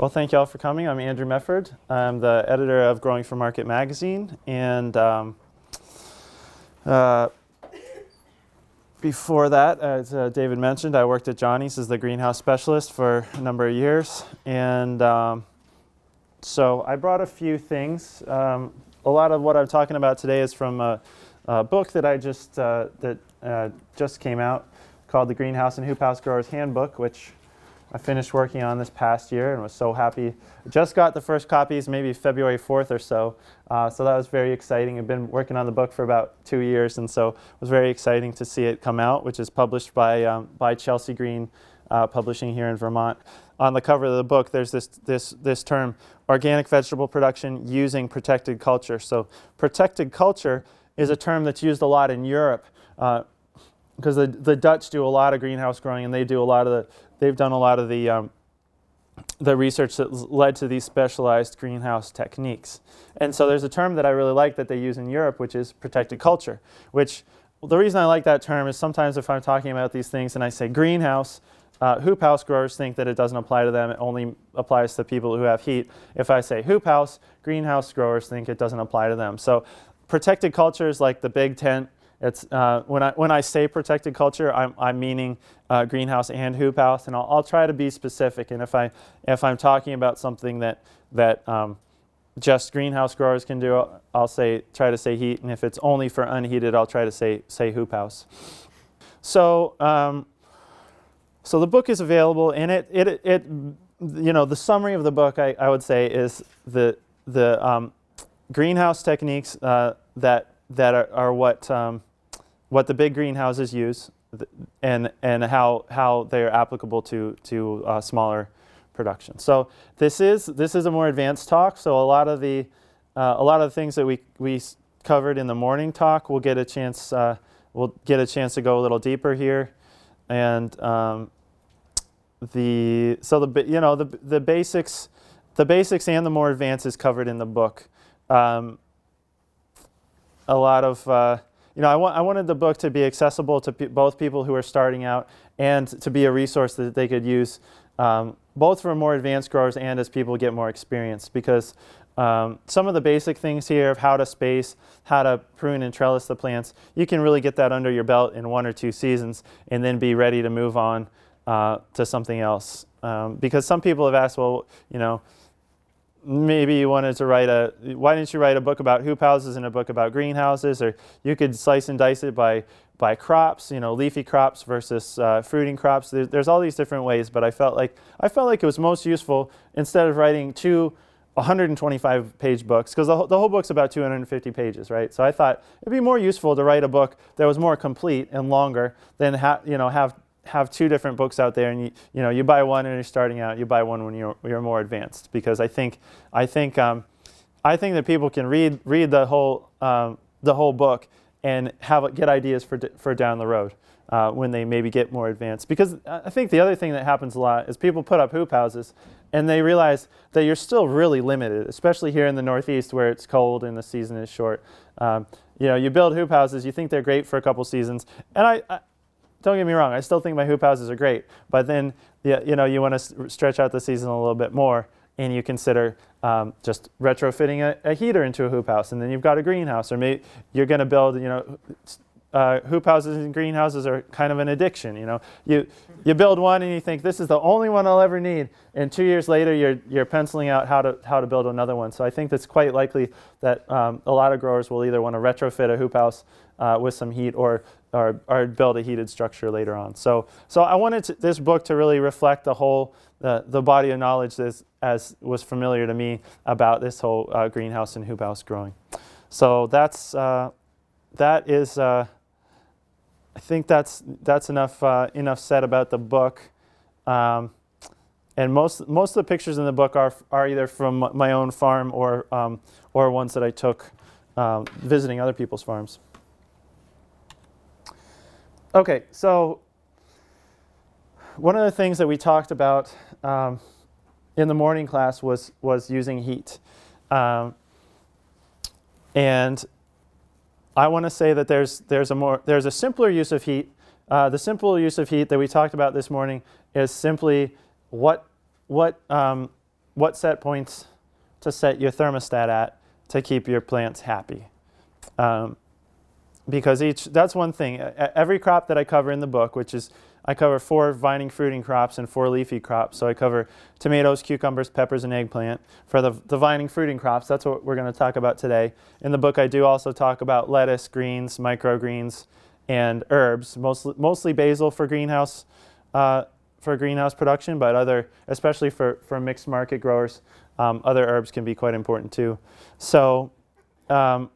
Well, thank you all for coming. I'm Andrew Mefferd. I'm the editor of Growing for Market magazine. And before that, as David mentioned, I worked at Johnny's as the greenhouse specialist for a number of years. And so I brought a few things. A lot of what I'm talking about today is from a book that I just came out called The Greenhouse and Hoophouse Grower's Handbook, which I finished working on this past year and was so happy. I just got the first copies maybe February 4th or so, so that was very exciting. I've been working on the book for about 2 years, and so it was very exciting to see it come out, which is published by Chelsea Green Publishing here in Vermont. On the cover of the book, there's this term, organic vegetable production using protected culture. So protected culture is a term that's used a lot in Europe, because the Dutch do a lot of greenhouse growing, and they've done a lot of the research that led to these specialized greenhouse techniques. And so there's a term that I really like that they use in Europe, which is protected culture, which the reason I like that term is sometimes if I'm talking about these things and I say greenhouse, hoop house growers think that it doesn't apply to them, it only applies to people who have heat. If I say hoop house, greenhouse growers think it doesn't apply to them. So protected culture is like the big tent. It's when I say protected culture, I'm meaning greenhouse and hoop house, and I'll try to be specific. And if I'm talking about something that just greenhouse growers can do, I'll try to say heat, and if it's only for unheated, I'll try to say hoop house. So so the book is available, and it the summary of the book I would say is the greenhouse techniques that are what the big greenhouses use, and how they're applicable to smaller production. So this is a more advanced talk. So a lot of the things that we covered in the morning talk, we'll get a chance to go a little deeper here, and the basics and the more advanced is covered in the book. A lot of, I wanted the book to be accessible to both people who are starting out and to be a resource that they could use both for more advanced growers and as people get more experience, because some of the basic things here of how to space, how to prune and trellis the plants, you can really get that under your belt in 1 or 2 seasons and then be ready to move on to something else. Because some people have asked, well, maybe you wanted to why didn't you write a book about hoop houses and a book about greenhouses? Or you could slice and dice it by crops, leafy crops versus fruiting crops. There's all these different ways, but I felt like it was most useful instead of writing 2 125-page books, because the whole book's about 250 pages, right? So I thought it'd be more useful to write a book that was more complete and longer than have 2 different books out there, and you buy one when you're starting out, you buy one when you're more advanced, because I think that people can read the whole book and get ideas for down the road when they maybe get more advanced. Because I think the other thing that happens a lot is people put up hoop houses and they realize that you're still really limited, especially here in the Northeast where it's cold and the season is short. You build hoop houses, you think they're great for a couple seasons, and I don't get me wrong, I still think my hoop houses are great, but then you want to stretch out the season a little bit more, and you consider just retrofitting a heater into a hoop house, and then you've got a greenhouse, or maybe you're going to build, hoop houses and greenhouses are kind of an addiction. You build one and you think this is the only one I'll ever need, and 2 years later you're penciling out how to build another one. So I think that's quite likely that a lot of growers will either want to retrofit a hoop house with some heat or build a heated structure later on. So I wanted this book to really reflect the body of knowledge as was familiar to me about this whole greenhouse and hoop house growing. So that is I think that's enough said about the book. And most of the pictures in the book are either from my own farm or ones that I took visiting other people's farms. Okay, so one of the things that we talked about in the morning class was using heat, and I want to say that there's a simpler use of heat. The simple use of heat that we talked about this morning is simply what what set points to set your thermostat at to keep your plants happy. Because that's one thing. Every crop that I cover in the book, which is, I cover 4 vining fruiting crops and 4 leafy crops. So I cover tomatoes, cucumbers, peppers, and eggplant. For the vining fruiting crops, that's what we're going to talk about today. In the book, I do also talk about lettuce, greens, microgreens, and herbs, mostly basil for greenhouse production, but especially for mixed market growers, other herbs can be quite important too. So there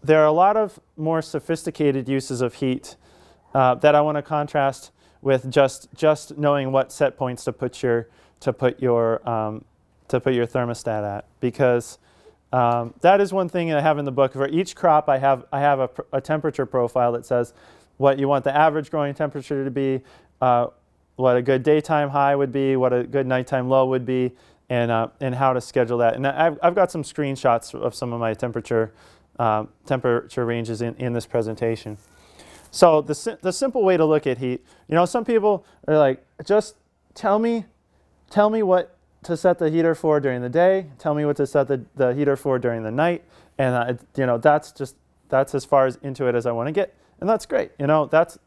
are a lot of more sophisticated uses of heat that I want to contrast with just knowing what set points to put your thermostat at, because that is one thing I have in the book. For each crop, I have a temperature profile that says what you want the average growing temperature to be, what a good daytime high would be, what a good nighttime low would be, and how to schedule that. And I've got some screenshots of some of my temperature ranges in this presentation. So the simple way to look at heat, some people are like, just tell me what to set the heater for during the day, tell me what to set the heater for during the night, and that's as far into it as I want to get, and that's great. That's,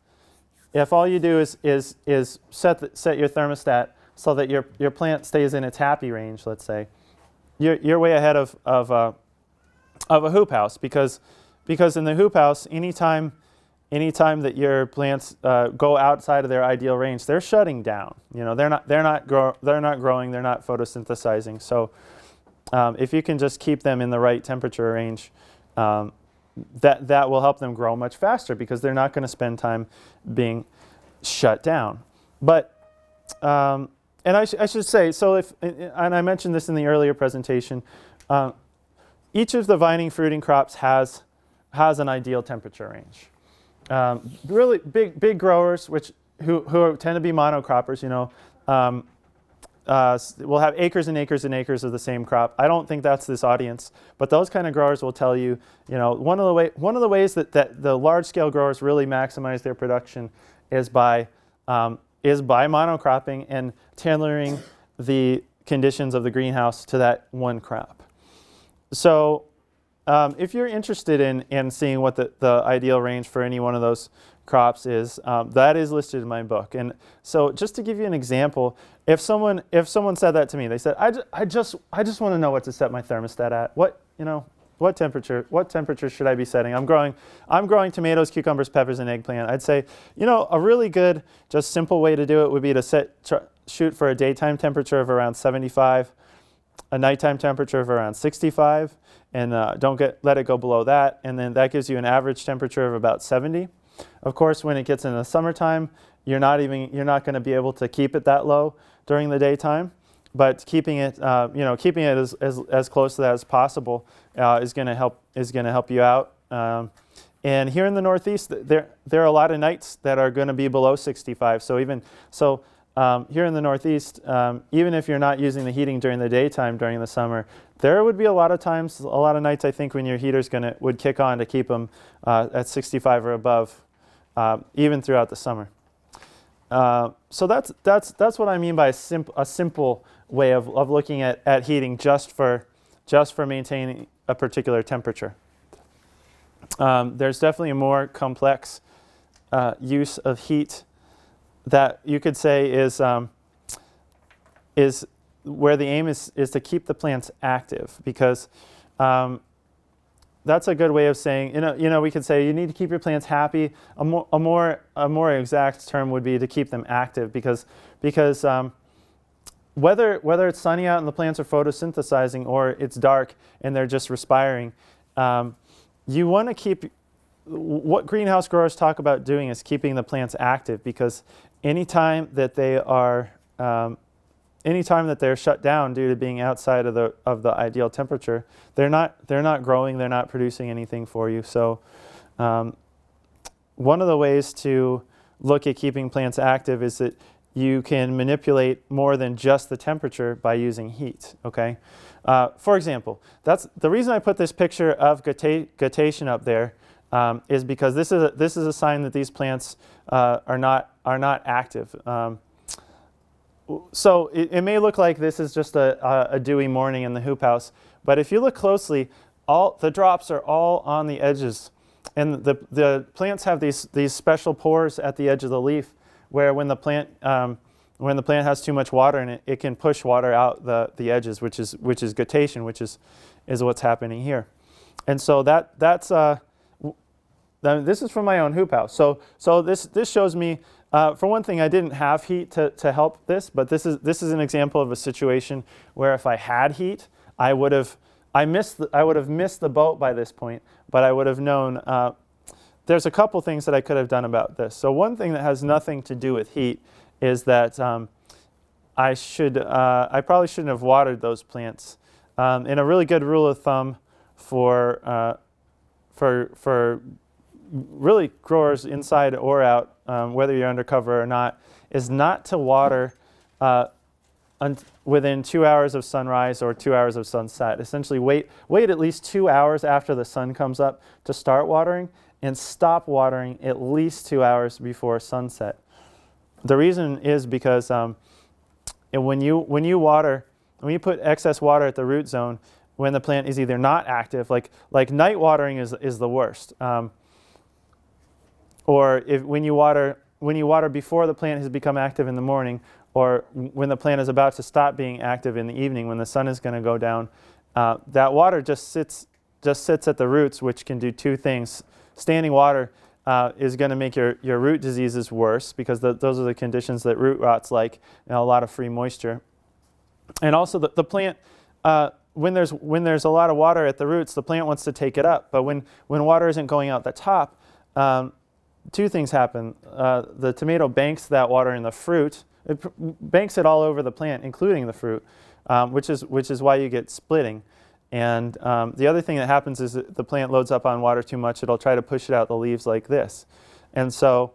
if all you do is set your thermostat so that your plant stays in its happy range, let's say, you're way ahead of a hoop house, because in the hoop house, anytime that your plants go outside of their ideal range, they're shutting down. They're not growing, they're not photosynthesizing. So if you can just keep them in the right temperature range, that will help them grow much faster, because they're not going to spend time being shut down. But and I should say, so and I mentioned this in the earlier presentation, each of the vining fruiting crops has an ideal temperature range. Really big growers, who tend to be monocroppers, will have acres and acres and acres of the same crop. I don't think that's this audience, but those kind of growers will tell you, one of the ways that the large scale growers really maximize their production is by monocropping and tailoring the conditions of the greenhouse to that one crop. So if you're interested in seeing what the ideal range for any one of those crops is, that is listed in my book. And so just to give you an example, if someone said that to me, they said, I just want to know what to set my thermostat at. What temperature should I be setting? I'm growing tomatoes, cucumbers, peppers, and eggplant. I'd say, a really good, just simple way to do it would be to shoot for a daytime temperature of around 75, a nighttime temperature of around 65, and don't let it go below that. And then that gives you an average temperature of about 70. Of course, when it gets in the summertime, you're not going to be able to keep it that low during the daytime. But keeping it as close to that as possible is going to help you out. And here in the Northeast, there are a lot of nights that are going to be below 65. So here in the Northeast, even if you're not using the heating during the daytime during the summer, there would be a lot of nights, I think, when your heater's would kick on to keep them at 65 or above, even throughout the summer. So that's what I mean by a simple way of looking at heating just for maintaining a particular temperature. There's definitely a more complex use of heat that you could say is where the aim is to keep the plants active, because that's a good way of saying, we could say you need to keep your plants happy. A more exact term would be to keep them active, because whether it's sunny out and the plants are photosynthesizing, or it's dark and they're just respiring, you want to keep. What greenhouse growers talk about doing is keeping the plants active, because anytime that they're shut down due to being outside of the ideal temperature, they're not growing, they're not producing anything for you. So one of the ways to look at keeping plants active is that you can manipulate more than just the temperature by using heat. Okay, for example, that's the reason I put this picture of guttation up there. Is because this is a sign that these plants are not active. so it may look like this is just a dewy morning in the hoop house, but if you look closely, all the drops are all on the edges, and the plants have these special pores at the edge of the leaf, where when the plant has too much water in it, it can push water out the edges, which is guttation, which is what's happening here. And so that's this is from my own hoop house. So this shows me, for one thing, I didn't have heat to help this, but this is an example of a situation where if I had heat, I would have missed the boat by this point, but I would have known. There's a couple things that I could have done about this. So one thing that has nothing to do with heat is that I probably shouldn't have watered those plants. And a really good rule of thumb for really growers inside or out, whether you're undercover or not, is not to water within 2 hours of sunrise or 2 hours of sunset. Essentially wait at least 2 hours after the sun comes up to start watering, and stop watering at least 2 hours before sunset. The reason is because when you put excess water at the root zone, when the plant is either not active, like night watering is the worst, or when you water before the plant has become active in the morning, or when the plant is about to stop being active in the evening, when the sun is going to go down, that water just sits at the roots, which can do two things. Standing water is going to make your root diseases worse, because those are the conditions that root rot's like, a lot of free moisture. And also the plant, when there's a lot of water at the roots, the plant wants to take it up. But when water isn't going out the top, two things happen. The tomato banks that water in the fruit. It banks it all over the plant, including the fruit, which is why you get splitting. And the other thing that happens is that the plant loads up on water too much. It'll try to push it out the leaves like this. And so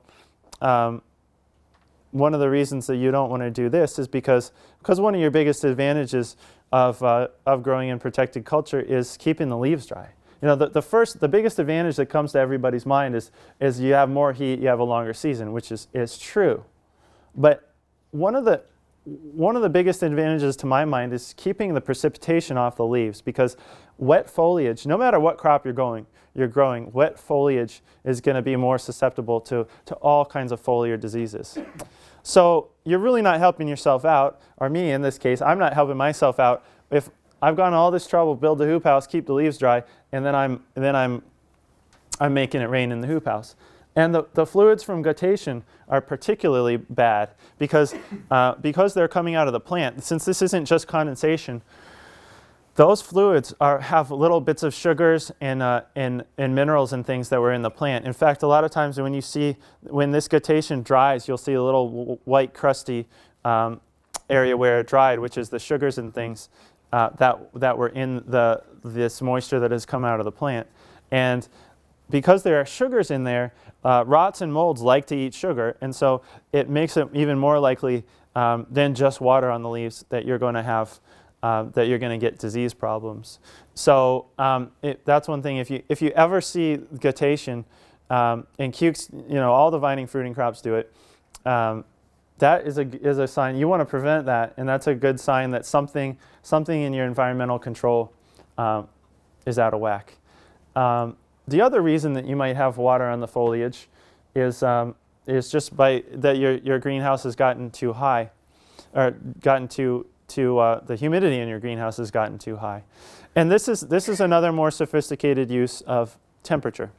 one of the reasons that you don't want to do this is because one of your biggest advantages of growing in protected culture is keeping the leaves dry. The biggest advantage that comes to everybody's mind is you have more heat, you have a longer season, which is true. But one of the biggest advantages to my mind is keeping the precipitation off the leaves, because wet foliage, no matter what crop you're growing, wet foliage is going to be more susceptible to all kinds of foliar diseases. So you're really not helping yourself out, or me in this case, I'm not helping myself out if I've gone all this trouble, build the hoop house, keep the leaves dry, and then I'm making it rain in the hoop house. And the fluids from guttation are particularly bad because they're coming out of the plant. Since this isn't just condensation, those fluids have little bits of sugars and minerals and things that were in the plant. In fact, a lot of times when this guttation dries, you'll see a little white crusty area where it dried, which is the sugars and things that were in this moisture that has come out of the plant. And because there are sugars in there, rots and molds like to eat sugar, and so it makes it even more likely than just water on the leaves that you're going to have that you're going to get disease problems. So that's one thing. If you ever see guttation, and cukes, all the vining fruiting crops do it. That is a sign you want to prevent that, and that's a good sign that something in your environmental control is out of whack. The other reason that you might have water on the foliage is just that your greenhouse has gotten too high, or gotten to the humidity in your greenhouse has gotten too high. And this is another more sophisticated use of temperature.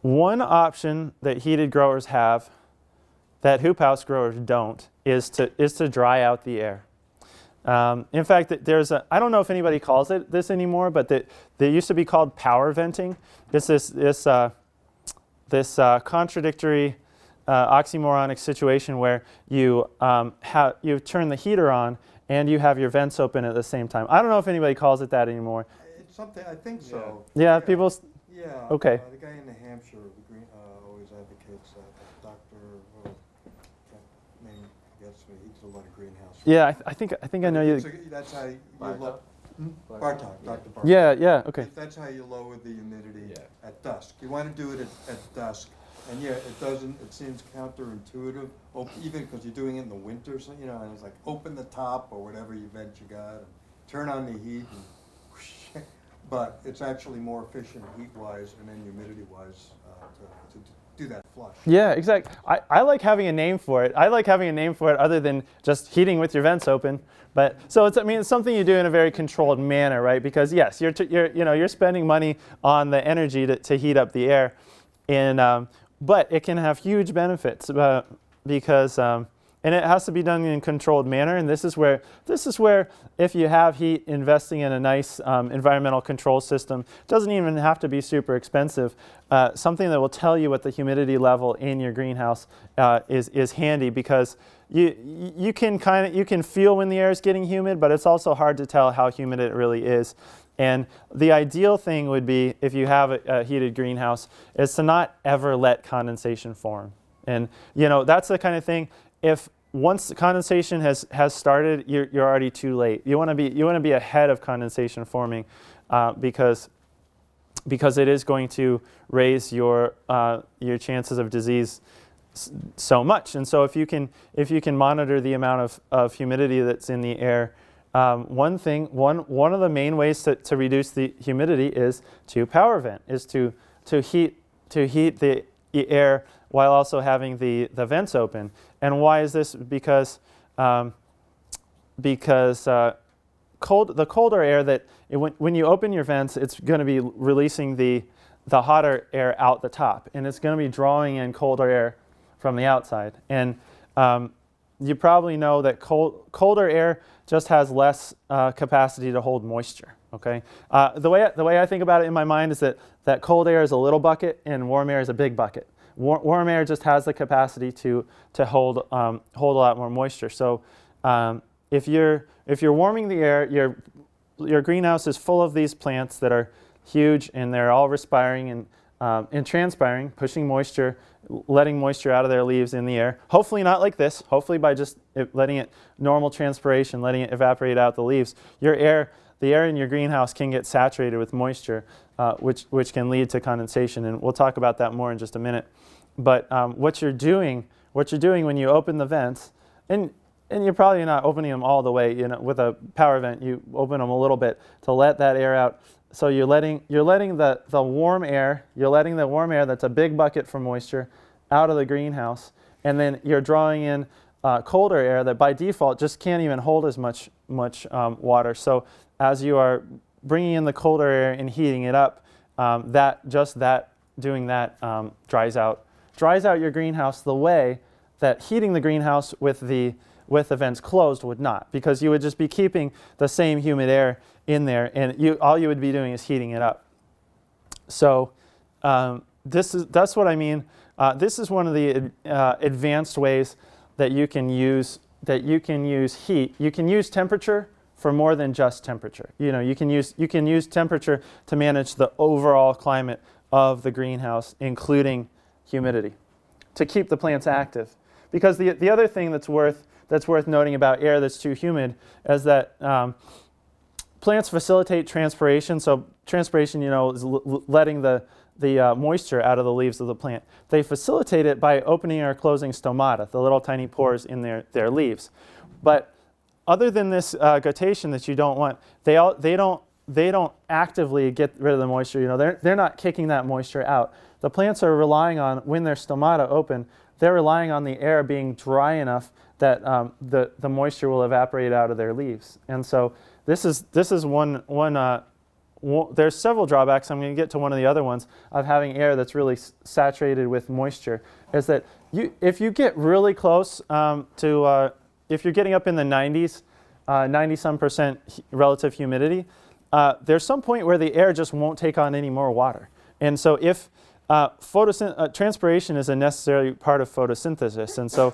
One option that heated growers have that hoop house growers don't is to dry out the air. In fact, I don't know if anybody calls it this anymore, but they used to be called power venting. It's this contradictory oxymoronic situation where you turn the heater on and you have your vents open at the same time. I don't know if anybody calls it that anymore. It's something, I think so. Yeah, people. Yeah. Okay. The guy in New Hampshire, always advocates that. Dr. Name gets me. He does a lot of greenhouse. Yeah, I think I know you. That's how you look. Bartok, Dr. Bartok. Yeah, okay. That's how you lower the humidity at dusk. You want to do it at dusk And yeah, it doesn't, it seems counterintuitive, even because you're doing it in the winter, so, you know, and it's like open the top or whatever you vent you got, and turn on the heat, and whoosh, but it's actually more efficient heat-wise and then humidity-wise to do that flush. Yeah, exactly. I like having a name for it. I like having a name for it other than just heating with your vents open. But so it's, I mean, it's something you do in a very controlled manner, right? Because yes, you're spending money on the energy to heat up the air, and but it can have huge benefits because and it has to be done in a controlled manner. And this is where if you have heat, investing in a nice environmental control system doesn't even have to be super expensive. Something that will tell you what the humidity level in your greenhouse is handy, because you can feel when the air is getting humid, but it's also hard to tell how humid it really is. And the ideal thing would be, if you have a heated greenhouse, is to not ever let condensation form. And you know, that's the kind of thing, if once the condensation has started, you're already too late. You want to be ahead of condensation forming, because it is going to raise your chances of disease so much. And so if you can monitor the amount of humidity that's in the air, one of the main ways to reduce the humidity is to power vent, is to heat the air while also having the vents open. And why is this? Because the colder air when you open your vents, it's going to be releasing the hotter air out the top, and it's going to be drawing in colder air from the outside. And you probably know that colder air just has less capacity to hold moisture. Okay, the way I think about it in my mind is that cold air is a little bucket and warm air is a big bucket. Warm air just has the capacity to hold a lot more moisture. So if you're warming the air, your greenhouse is full of these plants that are huge, and they're all respiring and transpiring, pushing moisture, letting moisture out of their leaves in the air. Hopefully not like this. Hopefully by just letting it normal transpiration, letting it evaporate out the leaves. The air in your greenhouse can get saturated with moisture, which can lead to condensation, and we'll talk about that more in just a minute. But what you're doing when you open the vents, and you're probably not opening them all the way. You know, with a power vent, you open them a little bit to let that air out. So you're letting the warm air, that's a big bucket for moisture, out of the greenhouse, and then you're drawing in colder air that by default just can't even hold as much water. So as you are bringing in the colder air and heating it up, doing that dries out your greenhouse the way that heating the greenhouse with the vents closed would not, because you would just be keeping the same humid air in there, and all you would be doing is heating it up. So that's what I mean. This is one of the advanced ways that you can use heat. You can use temperature for more than just temperature. You know, you can use temperature to manage the overall climate of the greenhouse, including humidity, to keep the plants active. Because the other thing that's worth noting about air that's too humid is that plants facilitate transpiration. So transpiration, you know, is letting the moisture out of the leaves of the plant. They facilitate it by opening or closing stomata, the little tiny pores in their leaves. But other than this guttation that you don't want, they don't actively get rid of the moisture. You know, they're not kicking that moisture out. The plants are relying on, when their stomata open, they're relying on the air being dry enough that the moisture will evaporate out of their leaves. And so this is one. There's several drawbacks. I'm going to get to one of the other ones of having air that's really saturated with moisture. Is that if you get really close if you're getting up in the 90s, 90-some% relative humidity, there's some point where the air just won't take on any more water. And so if transpiration is a necessary part of photosynthesis, and so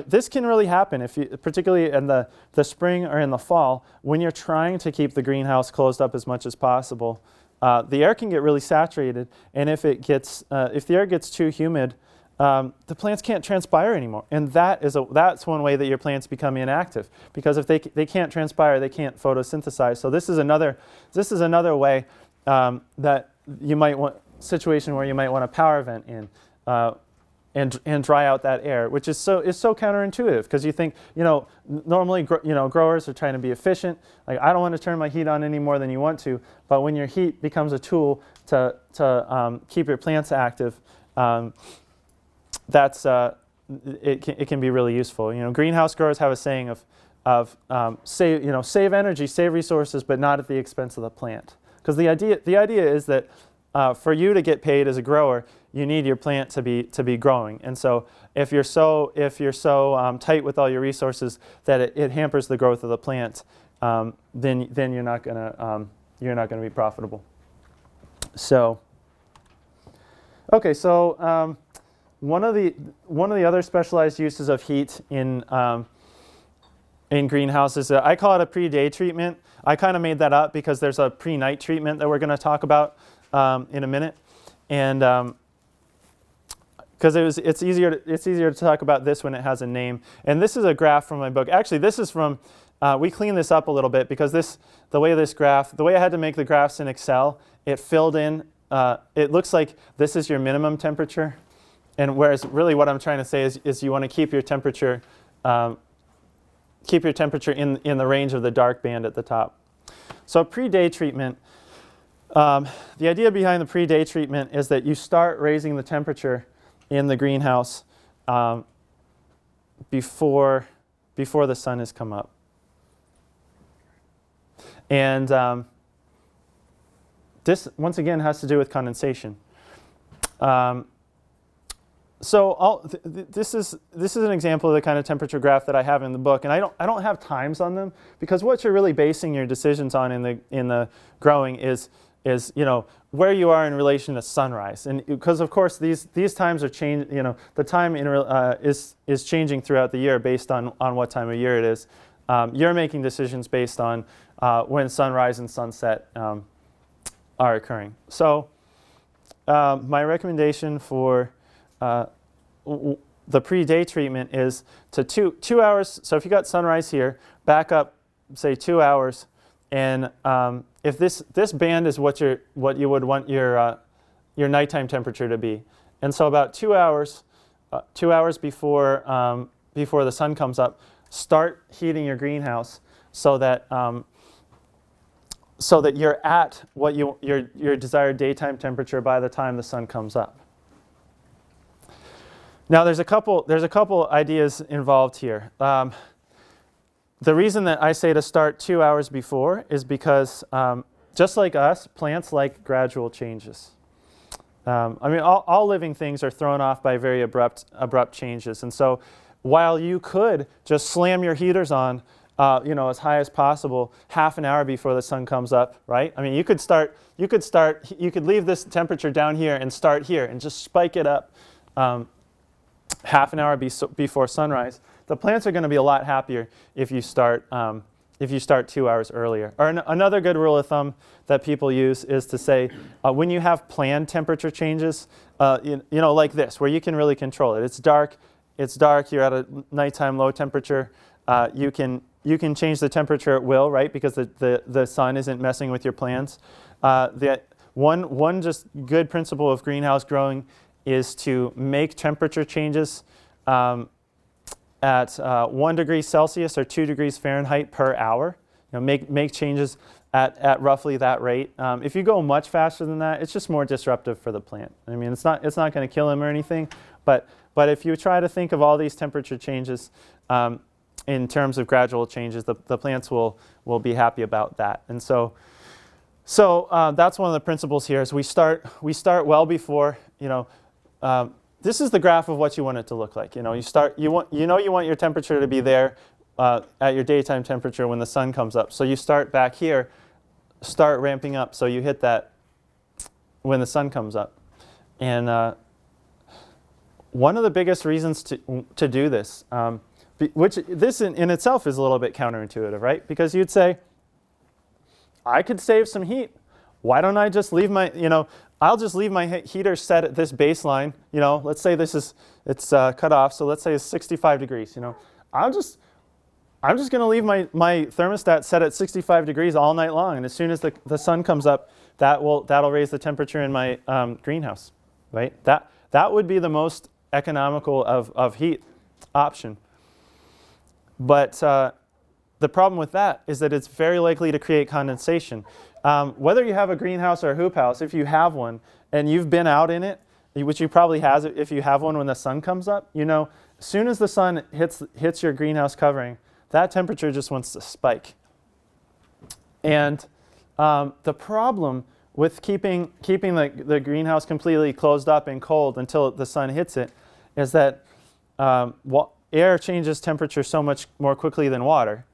this can really happen particularly in the spring or in the fall, when you're trying to keep the greenhouse closed up as much as possible. The air can get really saturated, and if the air gets too humid, the plants can't transpire anymore, and that's one way that your plants become inactive, because if they can't transpire, they can't photosynthesize. So this is another way that you might want situation where you might want to power vent in. and dry out that air, which is so counterintuitive, because you think, normally growers are trying to be efficient. Like, I don't want to turn my heat on any more than you want to, but when your heat becomes a tool to keep your plants active, it can be really useful. Greenhouse growers have a saying of save energy, save resources, but not at the expense of the plant. Because the idea is that for you to get paid as a grower, you need your plant to be growing. And so if you're so tight with all your resources that it hampers the growth of the plant, then you're not gonna be profitable. So okay, so one of the other specialized uses of heat in greenhouses, I call it a pre-day treatment. I kind of made that up because there's a pre-night treatment that we're going to talk about in a minute, and because it's easier to talk about this when it has a name. And this is a graph from my book. Actually, this is from we cleaned this up a little bit, because the way I had to make the graphs in Excel, it filled in. It looks like this is your minimum temperature, and whereas really what I'm trying to say is you want to keep your temperature in the range of the dark band at the top. So pre-day treatment, the idea behind the pre-day treatment is that you start raising the temperature in the greenhouse before the sun has come up. And this, once again, has to do with condensation. So this is an example of the kind of temperature graph that I have in the book, and I don't have times on them, because what you're really basing your decisions on in the growing is where you are in relation to sunrise, and because of course these times are changing. The time is changing throughout the year based on what time of year it is. You're making decisions based on when sunrise and sunset are occurring. So my recommendation for the pre-day treatment is to 2 hours. So if you got sunrise here, back up, say 2 hours, and if this band is what you would want your nighttime temperature to be, and so about 2 hours, 2 hours before the sun comes up, start heating your greenhouse so that you're at what your desired daytime temperature by the time the sun comes up. Now there's a couple ideas involved here. The reason that I say to start 2 hours before is because just like us, plants like gradual changes. All living things are thrown off by very abrupt changes, and so while you could just slam your heaters on as high as possible half an hour before the sun comes up, right? You could leave this temperature down here and start here and just spike it up half an hour before sunrise. The plants are going to be a lot happier if you start 2 hours earlier. Or another good rule of thumb that people use is to say when you have planned temperature changes, like this, where you can really control it. It's dark. You're at a nighttime low temperature. You can change the temperature at will, right? Because the sun isn't messing with your plants. One just good principle of greenhouse growing is to make temperature changes at 1 degree Celsius or 2 degrees Fahrenheit per hour. Make changes at roughly that rate. If you go much faster than that, it's just more disruptive for the plant. It's not going to kill them or anything, but if you try to think of all these temperature changes in terms of gradual changes, the plants will be happy about that. And so that's one of the principles here. Is we start well before. This is the graph of what you want it to look like. You want your temperature to be there at your daytime temperature when the sun comes up. So you start back here, start ramping up, so you hit that when the sun comes up. And one of the biggest reasons to do this, which this in itself is a little bit counterintuitive, right? Because you'd say, I could save some heat. Why don't I just leave I'll just leave my heater set at this baseline. Let's say it's cut off. So let's say it's 65 degrees. I'm just going to leave my thermostat set at 65 degrees all night long. And as soon as the sun comes up, that'll raise the temperature in my greenhouse, right? That would be the most economical of heat option. But the problem with that is that it's very likely to create condensation. Whether you have a greenhouse or a hoop house, if you have one and you've been out in it, which you probably have if you have one when the sun comes up, you know, as soon as the sun hits your greenhouse covering, that temperature just wants to spike. And the problem with keeping the greenhouse completely closed up and cold until the sun hits it is that air changes temperature so much more quickly than water.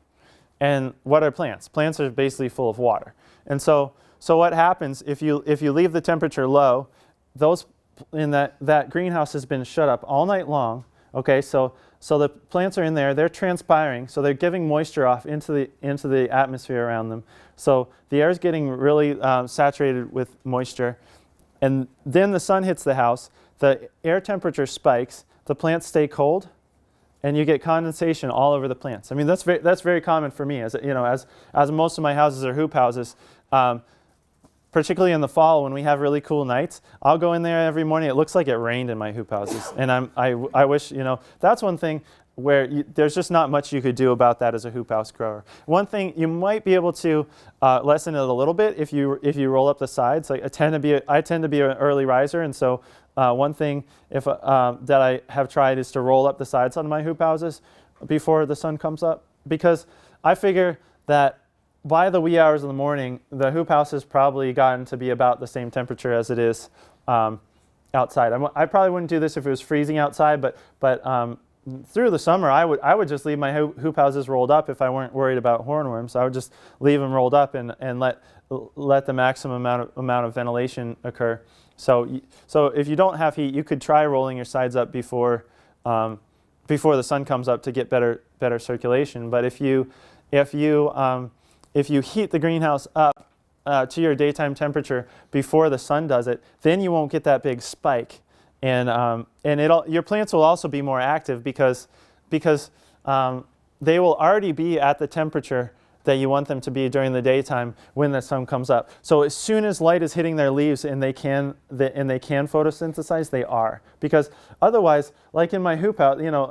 And what are plants? Plants are basically full of water. And so what happens if you leave the temperature low, that greenhouse has been shut up all night long. Okay, so the plants are in there, they're transpiring, so they're giving moisture off into the atmosphere around them. So the air is getting really saturated with moisture, and then the sun hits the house, the air temperature spikes, the plants stay cold, and you get condensation all over the plants. I mean, that's very common for me, as most of my houses are hoop houses. Particularly in the fall when we have really cool nights, I'll go in there every morning. It looks like it rained in my hoop houses, and I wish, you know, that's one thing where there's just not much you could do about that as a hoop house grower. One thing you might be able to lessen it a little bit if you roll up the sides. Like I tend to be an early riser, and so one thing that I have tried is to roll up the sides on my hoop houses before the sun comes up, because I figure that by the wee hours of the morning, the hoop house has probably gotten to be about the same temperature as it is outside. I probably wouldn't do this if it was freezing outside, but through the summer, I would just leave my hoop houses rolled up if I weren't worried about hornworms. I would just leave them rolled up and let the maximum amount of ventilation occur. So if you don't have heat, you could try rolling your sides up before the sun comes up to get better circulation. But if you heat the greenhouse up to your daytime temperature before the sun does it, then you won't get that big spike, and your plants will also be more active because they will already be at the temperature that you want them to be during the daytime when the sun comes up. So as soon as light is hitting their leaves and they can photosynthesize, they are. Because otherwise, like in my hoop house, you know,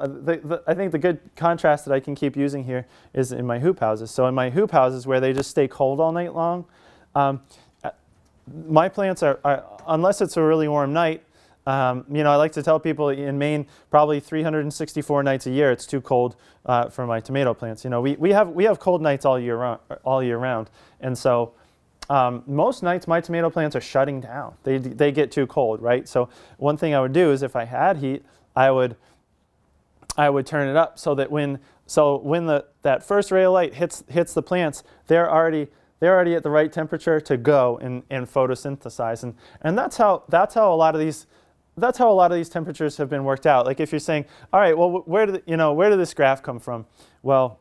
I think the good contrast that I can keep using here is in my hoop houses. So in my hoop houses where they just stay cold all night long, my plants are unless it's a really warm night. You know, I like to tell people in Maine, probably 364 nights a year, it's too cold for my tomato plants. You know, we have cold nights all year round, and so most nights my tomato plants are shutting down. They get too cold, right? So one thing I would do is if I had heat, I would turn it up so that when that first ray of light hits the plants, they're already at the right temperature to go and photosynthesize, and that's how a lot of these temperatures have been worked out. Like if you're saying, all right, well, where did this graph come from? Well,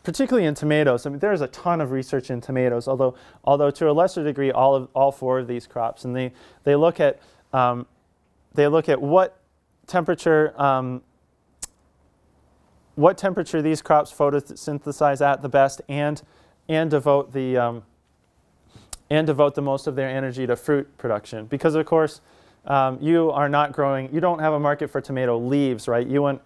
particularly in tomatoes, I mean, there's a ton of research in tomatoes, although to a lesser degree, all four of these crops, and they look at what temperature these crops photosynthesize at the best, and devote the most of their energy to fruit production. Because of course, you don't have a market for tomato leaves, right? You want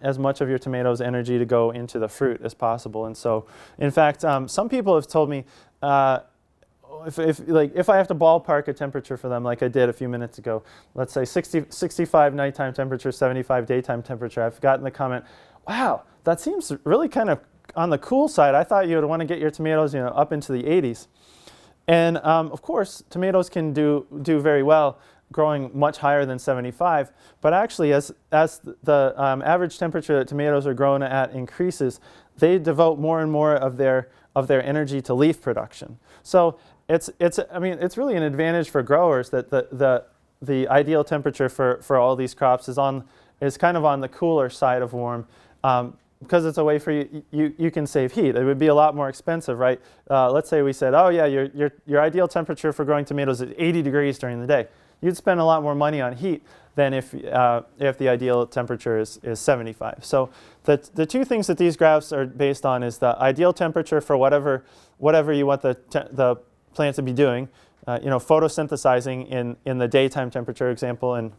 as much of your tomatoes' energy to go into the fruit as possible. And so, in fact, some people have told me, if I have to ballpark a temperature for them, like I did a few minutes ago, let's say 65 nighttime temperature, 75 daytime temperature, I've gotten the comment, wow, that seems really kind of on the cool side. I thought you would want to get your tomatoes, you know, up into the 80s. And of course, tomatoes can do very well growing much higher than 75. But actually, as the average temperature that tomatoes are grown at increases, they devote more and more of their energy to leaf production. So it's really an advantage for growers that the ideal temperature for all these crops is kind of on the cooler side of warm. Because it's a way for you can save heat. It would be a lot more expensive, right? Let's say we said, oh yeah, your ideal temperature for growing tomatoes is 80 degrees during the day. You'd spend a lot more money on heat than if the ideal temperature is 75. So the two things that these graphs are based on is the ideal temperature for whatever you want the plant to be doing, photosynthesizing in the daytime temperature example,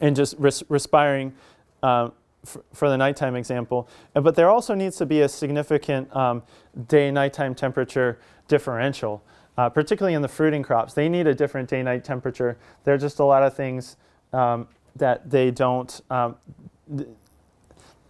and just respiring for the nighttime example. But there also needs to be a significant day-nighttime temperature differential, particularly in the fruiting crops. They need a different day-night temperature. There are just a lot of things that they don't.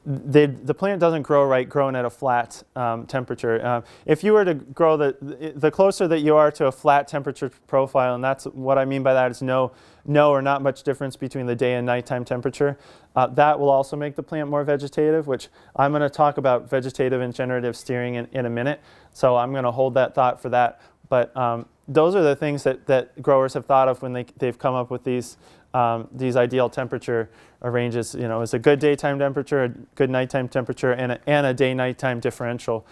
The plant doesn't grow right growing at a flat temperature. If you were to grow the closer that you are to a flat temperature profile, and that's what I mean by that is no or not much difference between the day and nighttime temperature, that will also make the plant more vegetative, which I'm going to talk about vegetative and generative steering in a minute. So I'm going to hold that thought for that. But those are the things that growers have thought of when they've come up with these ideal temperature ranges. Is a good daytime temperature, a good nighttime temperature, and a day-nighttime differential.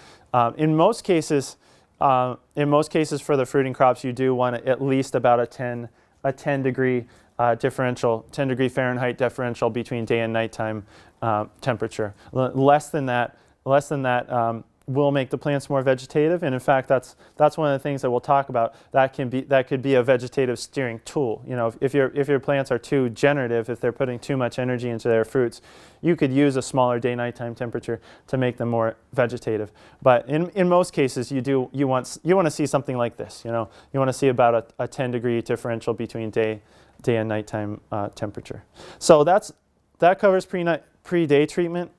In most cases for the fruiting crops, you do want at least about a 10 degree differential, 10 degree Fahrenheit differential between day and nighttime temperature. Less than that will make the plants more vegetative, and in fact, that's one of the things that we'll talk about. That could be a vegetative steering tool. If your plants are too generative, if they're putting too much energy into their fruits, you could use a smaller day-nighttime temperature to make them more vegetative. But in most cases, you want to see something like this. You want to see about a 10 degree differential between day and nighttime temperature. So that covers pre-day treatment.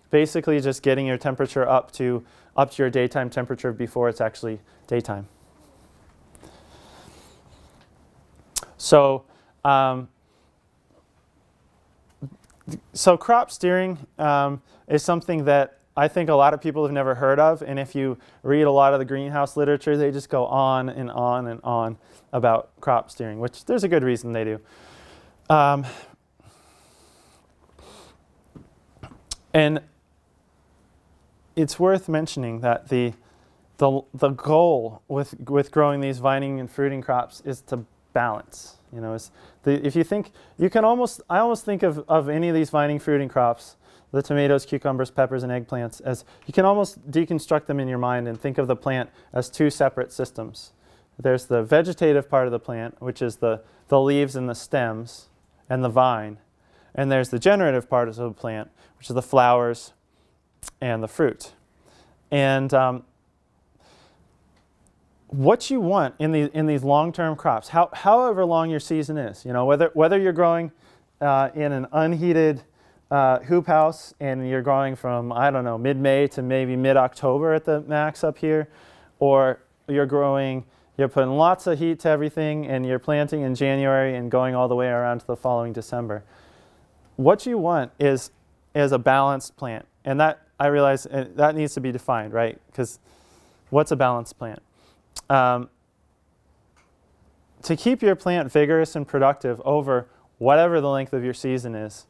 Basically just getting your temperature up to your daytime temperature before it's actually daytime. So crop steering is something that I think a lot of people have never heard of, and if you read a lot of the greenhouse literature, they just go on and on and on about crop steering, which there's a good reason they do. And it's worth mentioning that the goal with growing these vining and fruiting crops is to balance. If you think, I almost think of any of these vining fruiting crops, the tomatoes, cucumbers, peppers, and eggplants, as you can almost deconstruct them in your mind and think of the plant as two separate systems. There's the vegetative part of the plant, which is the leaves and the stems and the vine, and there's the generative part of the plant, which is the flowers and the fruit. And what you want in these long-term crops, however long your season is, whether you're growing in an unheated hoop house and you're growing from, I don't know, mid-May to maybe mid-October at the max up here, or you're putting lots of heat to everything and you're planting in January and going all the way around to the following December. What you want is a balanced plant, and that I realize that needs to be defined, right? Because what's a balanced plant? To keep your plant vigorous and productive over whatever the length of your season is,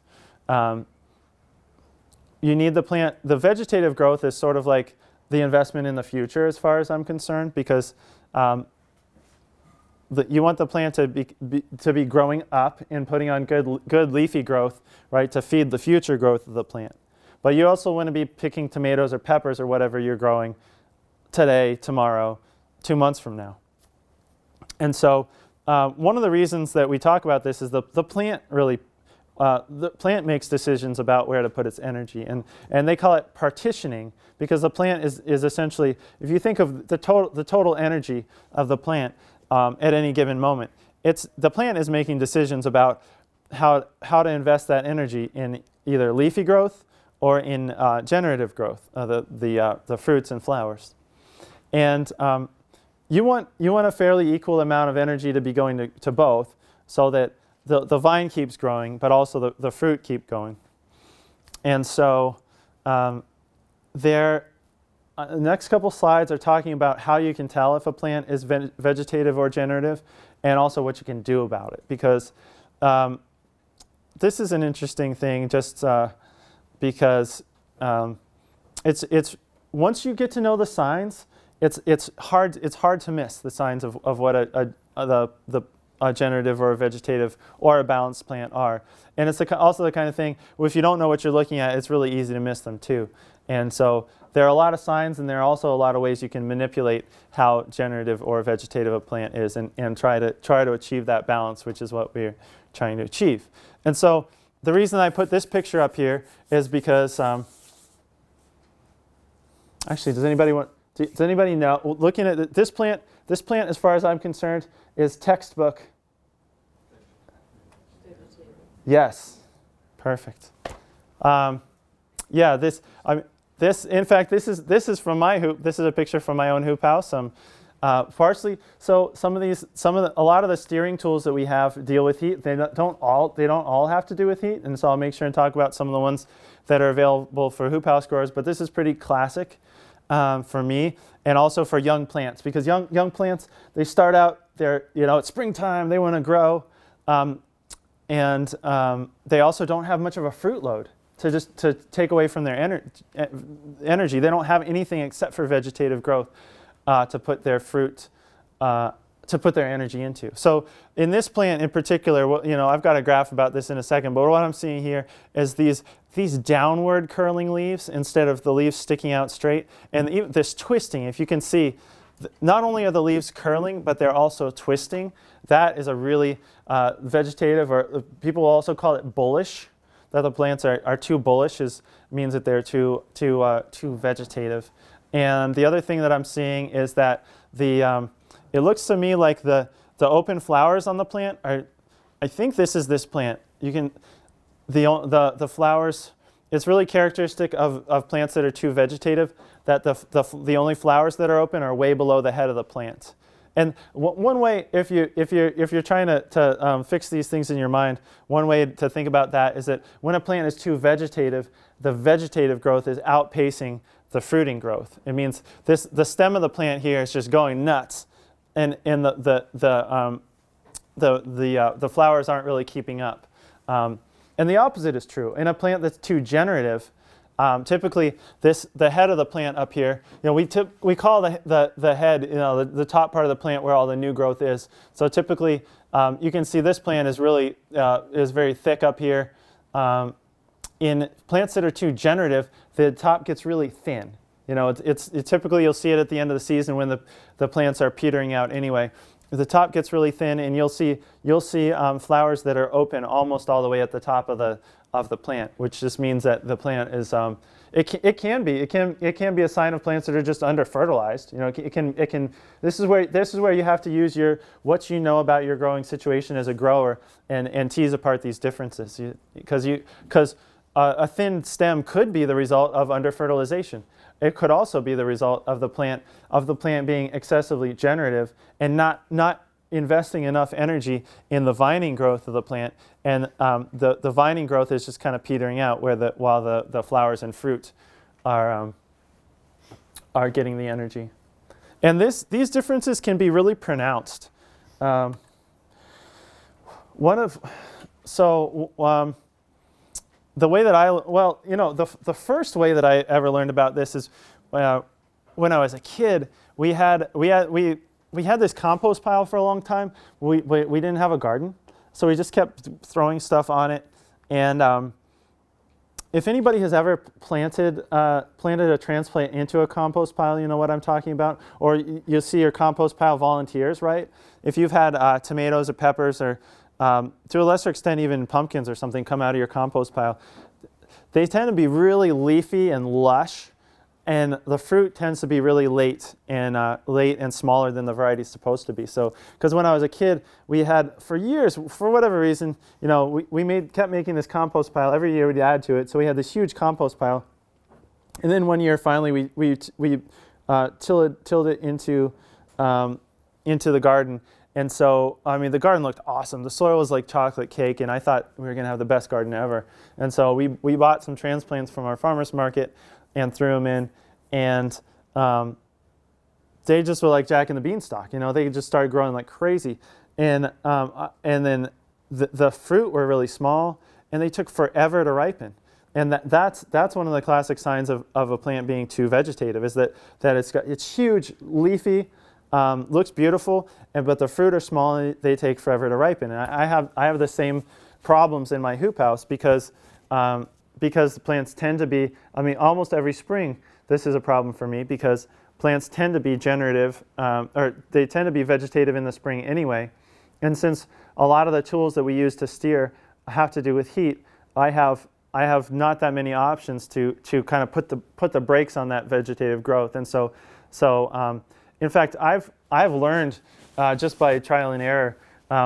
you need the plant. The vegetative growth is sort of like the investment in the future, as far as I'm concerned, because you want the plant to be growing up and putting on good leafy growth, right, to feed the future growth of the plant. But you also want to be picking tomatoes or peppers or whatever you're growing today, tomorrow, 2 months from now. And so one of the reasons that we talk about this is the plant makes decisions about where to put its energy, and they call it partitioning, because the plant is essentially, if you think of the total energy of the plant at any given moment, the plant is making decisions about how to invest that energy in either leafy growth or in generative growth, the fruits and flowers. And you want a fairly equal amount of energy to be going to both, so that the vine keeps growing, but also the fruit keep going. And so the next couple slides are talking about how you can tell if a plant is vegetative or generative, and also what you can do about it. Because this is an interesting thing, just because it's once you get to know the signs, it's hard to miss the signs of what a generative or a vegetative or a balanced plant are. And it's also the kind of thing, if you don't know what you're looking at, it's really easy to miss them too. And so there are a lot of signs, and there are also a lot of ways you can manipulate how generative or vegetative a plant is, and try to achieve that balance, which is what we're trying to achieve. And so the reason I put this picture up here is because actually, does anybody know? Looking at this plant, as far as I'm concerned, is textbook. Yes, perfect. Yeah, in fact, this is from my hoop. This is a picture from my own hoop house. Partially, so a lot of the steering tools that we have deal with heat. They don't all have to do with heat, and so I'll make sure and talk about some of the ones that are available for hoop house growers. But this is pretty classic for me, and also for young plants, because young plants, they start out, it's springtime, they want to grow, and they also don't have much of a fruit load to take away from their energy. They don't have anything except for vegetative growth to put their fruit, to put their energy into. So in this plant in particular, I've got a graph about this in a second, but what I'm seeing here is these downward curling leaves instead of the leaves sticking out straight. And even this twisting, if you can see, not only are the leaves curling, but they're also twisting. That is a really vegetative, or people also call it bullish, that the plants are too bullish means that they're too vegetative. And the other thing that I'm seeing is that it looks to me like the open flowers on the plant are, I think this is this plant. The flowers, it's really characteristic of plants that are too vegetative, that the only flowers that are open are way below the head of the plant. And one way, if you're trying to fix these things in your mind, one way to think about that is that when a plant is too vegetative, the vegetative growth is outpacing the fruiting growth. It means the stem of the plant here is just going nuts, and the flowers aren't really keeping up. And the opposite is true. In a plant that's too generative, typically the head of the plant up here, we call the head, the top part of the plant where all the new growth is. So typically, you can see this plant is really is very thick up here. In plants that are too generative, the top gets really thin. It's typically you'll see it at the end of the season when the plants are petering out anyway. The top gets really thin, and you'll see flowers that are open almost all the way at the top of the plant, which just means that the plant is it can be a sign of plants that are just under fertilized. This is where you have to use what you know about your growing situation as a grower and tease apart these differences, because a thin stem could be the result of under fertilization. It could also be the result of the plant being excessively generative and not investing enough energy in the vining growth of the plant, and the vining growth is just kind of petering out while the flowers and fruit are getting the energy. And these differences can be really pronounced. The way that the first way that I ever learned about this is when I was a kid. We had this compost pile for a long time. We didn't have a garden, so we just kept throwing stuff on it. And if anybody has ever planted a transplant into a compost pile, you know what I'm talking about. Or you'll see your compost pile volunteers, right? If you've had tomatoes or peppers or to a lesser extent even pumpkins or something come out of your compost pile, they tend to be really leafy and lush, and the fruit tends to be really late and smaller than the variety is supposed to be. So, because when I was a kid, we had for years, for whatever reason, we kept making this compost pile. Every year we'd add to it, so we had this huge compost pile. And then one year finally we tilled it into the garden. And so, the garden looked awesome. The soil was like chocolate cake, and I thought we were going to have the best garden ever. And so we bought some transplants from our farmer's market and threw them in, and they just were like Jack and the Beanstalk. They just started growing like crazy. And then the fruit were really small, and they took forever to ripen. And that's one of the classic signs of a plant being too vegetative, is that it's huge, leafy, looks beautiful, but the fruit are small and they take forever to ripen. And I have the same problems in my hoop house because because plants tend to be, I mean, almost every spring, this is a problem for me because plants tend to be generative, or they tend to be vegetative in the spring anyway. And since a lot of the tools that we use to steer have to do with heat, I have not that many options to kind of put the brakes on that vegetative growth. And so in fact, I've learned just by trial and error.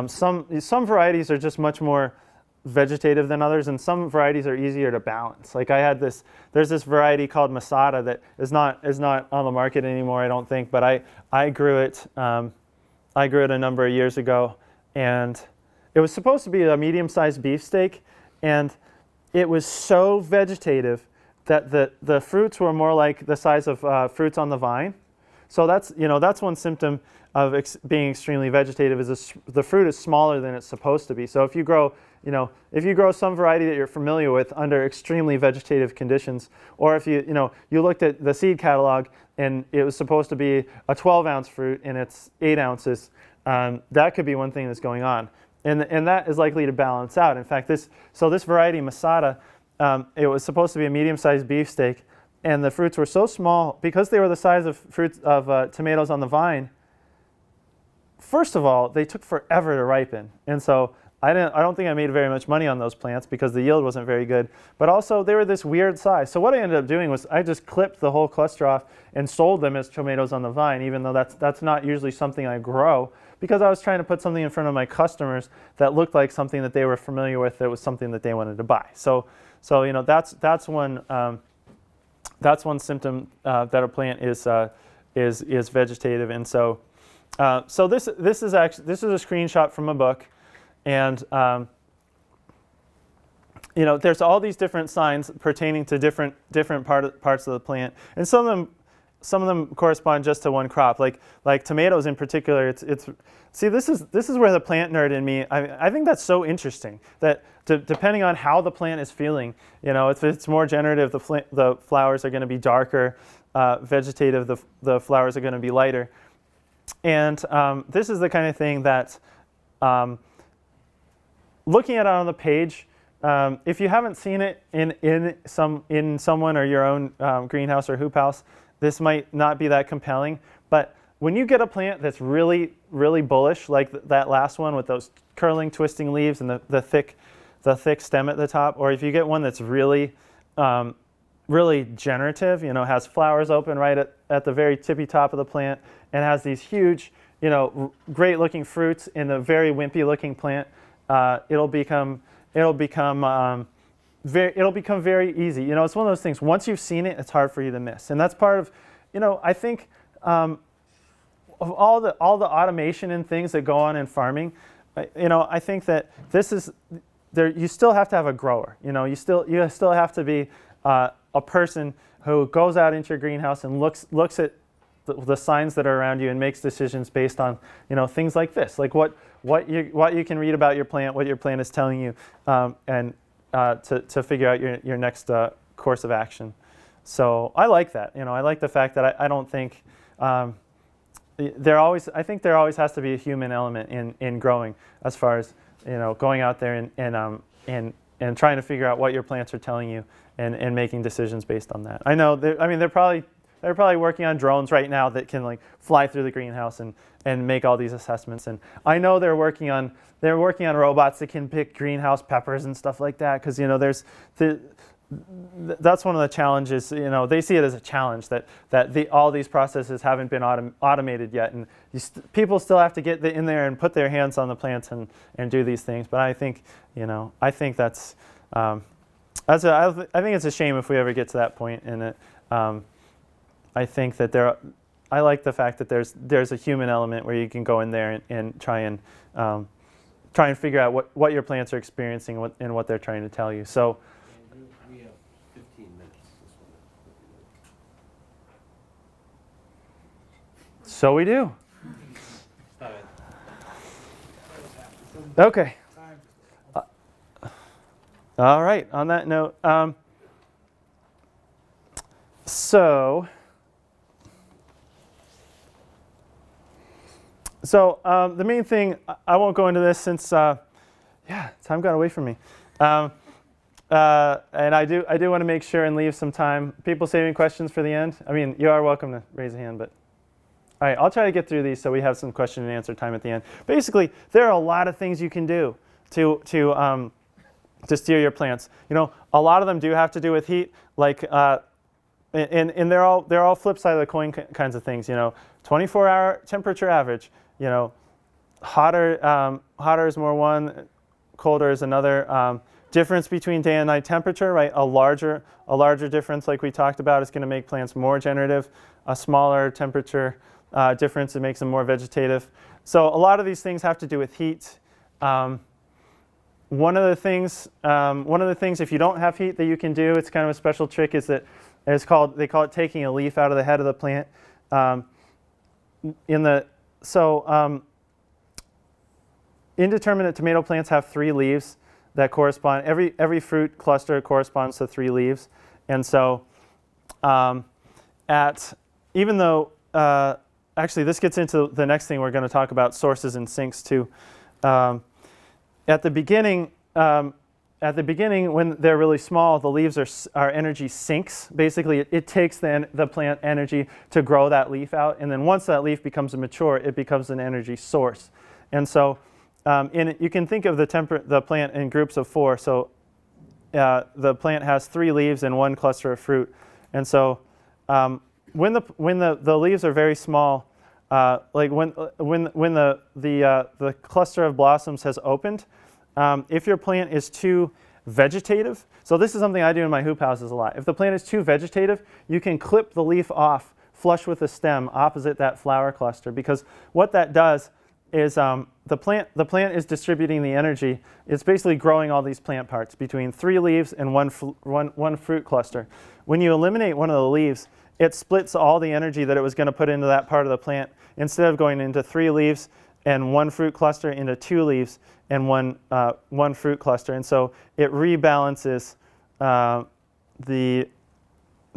Some varieties are just much more vegetative than others, and some varieties are easier to balance. Like there's this variety called Masada that is not on the market anymore, I don't think, but I grew it a number of years ago, and it was supposed to be a medium-sized beefsteak, and it was so vegetative that the fruits were more like the size of fruits on the vine. So that's one symptom of being extremely vegetative is the fruit is smaller than it's supposed to be. So if you grow some variety that you're familiar with under extremely vegetative conditions, or if you looked at the seed catalog and it was supposed to be a 12-ounce fruit and it's 8 ounces, that could be one thing that's going on, and that is likely to balance out. In fact, this variety Masada, it was supposed to be a medium-sized beefsteak, and the fruits were so small because they were the size of fruits of tomatoes on the vine. First of all, they took forever to ripen, and so I don't think I made very much money on those plants because the yield wasn't very good. But also, they were this weird size. So what I ended up doing was I just clipped the whole cluster off and sold them as tomatoes on the vine, even though that's not usually something I grow, because I was trying to put something in front of my customers that looked like something that they were familiar with, that was something that they wanted to buy. So that's one symptom that a plant is vegetative, and so this is a screenshot from a book, and there's all these different signs pertaining to different parts of the plant, and some of them correspond just to one crop, like tomatoes in particular. See, this is where the plant nerd in me, I think that's so interesting that depending on how the plant is feeling, if it's more generative, the flowers are going to be darker, vegetative, the flowers are going to be lighter. And this is the kind of thing that, looking at it on the page, if you haven't seen it in someone or your own greenhouse or hoop house, this might not be that compelling. But when you get a plant that's really, really bullish, like that last one with those curling, twisting leaves and the thick stem at the top, or if you get one that's really really generative, has flowers open right at the very tippy top of the plant, and has these huge, great looking fruits in a very wimpy looking plant, it'll become very easy. It's one of those things, once you've seen it, it's hard for you to miss. And that's part of, I think of all the automation and things that go on in farming, I think that this is there. You still have to have a grower. You still have to be a person who goes out into your greenhouse and looks at the signs that are around you and makes decisions based on things like this, like what you can read about your plant, what your plant is telling you, and to figure out your next course of action. So I like that. I like the fact that I don't think I think there always has to be a human element in growing, as far as going out there and trying to figure out what your plants are telling you and making decisions based on that. I know they're probably working on drones right now that can fly through the greenhouse and make all these assessments. And I know they're working on robots that can pick greenhouse peppers and stuff like that, because that's one of the challenges. They see it as a challenge that all these processes haven't been automated yet, and people still have to get in there and put their hands on the plants and do these things. But I think that's I think it's a shame if we ever get to that point. And I think that I like the fact that there's a human element where you can go in there and try and figure out what your plants are experiencing and what they're trying to tell you. So. We have 15 minutes. So we do. Stop it. Okay. All right. On that note, so the main thing, I won't go into this since time got away from me. and I do want to make sure and leave some time. People saving questions for the end? I mean, you are welcome to raise a hand, but all right, I'll try to get through these so we have some question and answer time at the end. Basically, there are a lot of things you can do to steer your plants. You know, a lot of them do have to do with heat, like, and they're all flip side of the coin kinds of things. You know, 24-hour temperature average. You know, hotter is more one, colder is another. Difference between day and night temperature, right? A larger difference, like we talked about, is going to make plants more generative. A smaller temperature difference, it makes them more vegetative. So a lot of these things have to do with heat. One of the things, if you don't have heat, that you can do, it's kind of a special trick, is that they call it taking a leaf out of the head of the plant. Indeterminate tomato plants have 3 leaves that correspond. Every fruit cluster corresponds to 3 leaves, and so even though actually this gets into the next thing we're going to talk about, sources and sinks too. At the beginning, when they're really small, the leaves are energy sinks. Basically, it takes the plant energy to grow that leaf out, and then once that leaf becomes mature, it becomes an energy source. And so you can think of the plant in groups of 4. So the plant has 3 leaves and 1 cluster of fruit. And so when the leaves are very small, like when the cluster of blossoms has opened, if your plant is too vegetative, so this is something I do in my hoop houses a lot. If the plant is too vegetative, you can clip the leaf off flush with the stem opposite that flower cluster, because what that does is the plant is distributing the energy. It's basically growing all these plant parts between 3 leaves and one fruit cluster. When you eliminate one of the leaves, it splits all the energy that it was going to put into that part of the plant. Instead of going into 3 leaves and 1 fruit cluster, into 2 leaves and one fruit cluster. And so it rebalances the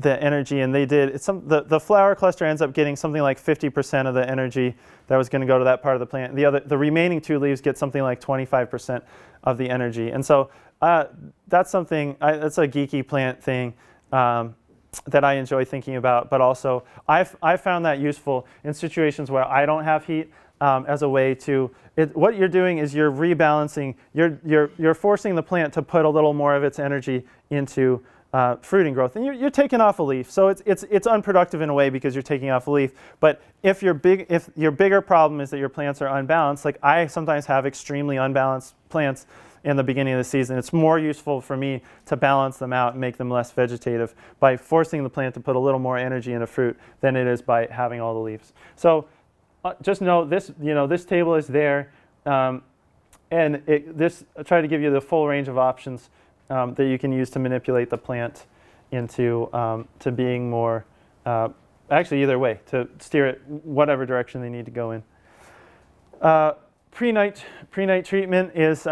energy, and the flower cluster ends up getting something like 50% of the energy that was going to go to that part of the plant. The remaining 2 leaves get something like 25% of the energy. And so that's a geeky plant thing that I enjoy thinking about. But also, I've found that useful in situations where I don't have heat, as a way to. What you're doing is you're rebalancing. You're forcing the plant to put a little more of its energy into fruiting growth, and you're taking off a leaf, so it's unproductive in a way because you're taking off a leaf. But if your bigger problem is that your plants are unbalanced, like I sometimes have extremely unbalanced plants in the beginning of the season, it's more useful for me to balance them out and make them less vegetative by forcing the plant to put a little more energy into fruit than it is by having all the leaves. So just know this. This table is there, and I try to give you the full range of options that you can use to manipulate the plant into to being more, actually either way, to steer it whatever direction they need to go in. Pre-night treatment is,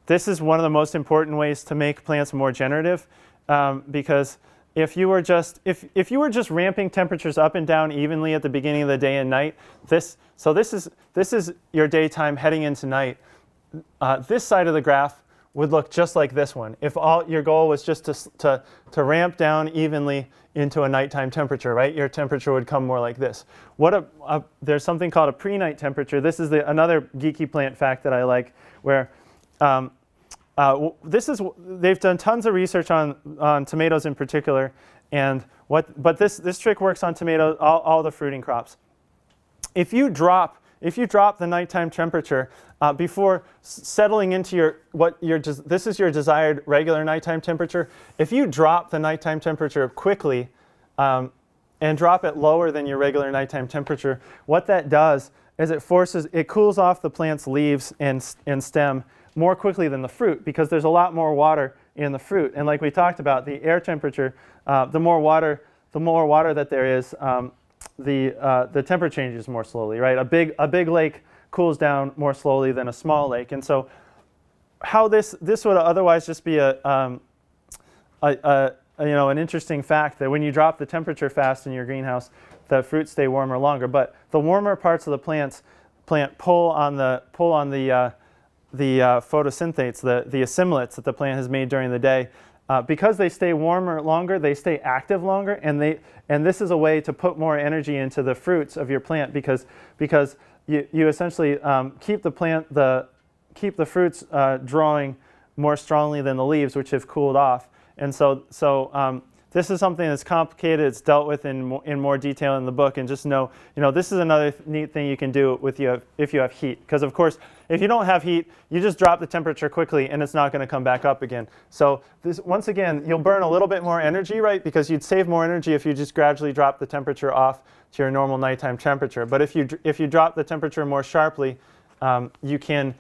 this is one of the most important ways to make plants more generative, because if you were just ramping temperatures up and down evenly at the beginning of the day and night, this is your daytime heading into night. This side of the graph would look just like this one if all your goal was just to ramp down evenly into a nighttime temperature, right? Your temperature would come more like this. There's something called a pre-night temperature. This is another geeky plant fact that I like, where they've done tons of research on tomatoes in particular, but this trick works on tomatoes, all the fruiting crops. If you drop the nighttime temperature before settling into this is your desired regular nighttime temperature. If you drop the nighttime temperature quickly and drop it lower than your regular nighttime temperature, what that does is it cools off the plant's leaves and stem more quickly than the fruit, because there's a lot more water in the fruit. And like we talked about, the air temperature, the more water that there is, the temperature changes more slowly, right? A big lake cools down more slowly than a small lake, and so how this would otherwise just be an interesting fact that when you drop the temperature fast in your greenhouse, the fruits stay warmer longer. But the warmer parts of the plant pull on the photosynthates, the assimilates that the plant has made during the day. Because they stay warmer longer, they stay active longer, and this is a way to put more energy into the fruits of your plant because you essentially keep the fruits drawing more strongly than the leaves, which have cooled off. And so this is something that's complicated. It's dealt with in more detail in the book. And just know, this is another neat thing you can do if you have heat. Because of course, if you don't have heat, you just drop the temperature quickly, and it's not going to come back up again. So once again, you'll burn a little bit more energy, right? Because you'd save more energy if you just gradually drop the temperature off to your normal nighttime temperature. But if you drop the temperature more sharply, you can